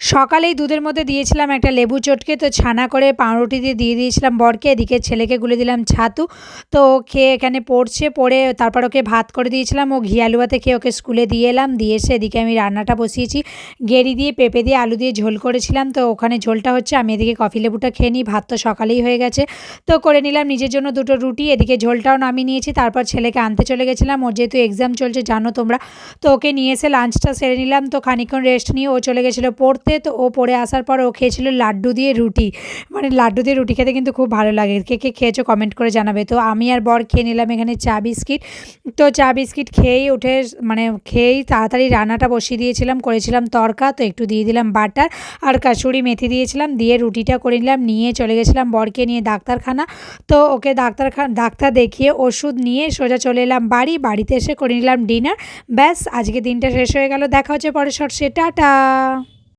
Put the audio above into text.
সকালেই দুধের মধ্যে দিয়েছিলাম একটা লেবু চটকে, তো ছানা করে পাউরুটি দিয়ে দিয়েছিলাম বরকে। এদিকে ছেলেকে গুলে দিলাম ছাতু। তো ও খেয়ে এখানে পড়ছে, পড়ে তারপর ওকে ভাত করে দিয়েছিলাম। ও ঘি আলু ভাতে খেয়ে ওকে স্কুলে দিয়ে এলাম। দিয়ে এসে এদিকে আমি রান্নাটা বসিয়েছি। গেঁড়ি দিয়ে, পেঁপে দিয়ে, আলু দিয়ে ঝোল করেছিলাম। তো ওখানে ঝোলটা হচ্ছে, আমি এদিকে কফি লেবুটা খেয়ে নিই। ভাত তো সকালেই হয়ে গেছে। তো করে নিলাম নিজের জন্য 2টো রুটি। এদিকে ঝোলটাও নামিয়ে নিয়েছি। তারপর ছেলেকে আনতে চলে গেছিলাম। ওর যেহেতু এক্সাম চলছে জানো তোমরা, তো ওকে নিয়ে এসে লাঞ্চটা সেরে নিলাম। তো খানিকক্ষণ রেস্ট নিয়ে ও চলে গেছিলো পড়তে। তো ও পড়ে আসার পর ও খেয়েছিল লাড্ডু দিয়ে রুটি। মানে লাড্ডু দিয়ে রুটি খেতে কিন্তু খুব ভালো লাগে। কে কে খেয়েছো কমেন্ট করে জানাবে। তো আমি আর বর খেয়ে নিলাম এখানে চা বিস্কিট। তো চা বিস্কিট খেয়েই উঠে, মানে খেয়েই তাড়াতাড়ি রান্নাটা বসিয়ে দিয়েছিলাম। করেছিলাম তড়কা, তো একটু দিয়ে দিলাম বাটার আর কাসুরি মেথি দিয়েছিলাম। দিয়ে রুটিটা করে নিলাম, নিয়ে চলে গেছিলাম বরকে নিয়ে ডাক্তারখানা। তো ওকে ডাক্তার দেখিয়ে ওষুধ নিয়ে সোজা চলে এলাম বাড়িতে এসে করে নিলাম ডিনার। ব্যাস, আজকে দিনটা শেষ হয়ে গেল। দেখা হচ্ছে পরের শর্টসে। টাটা।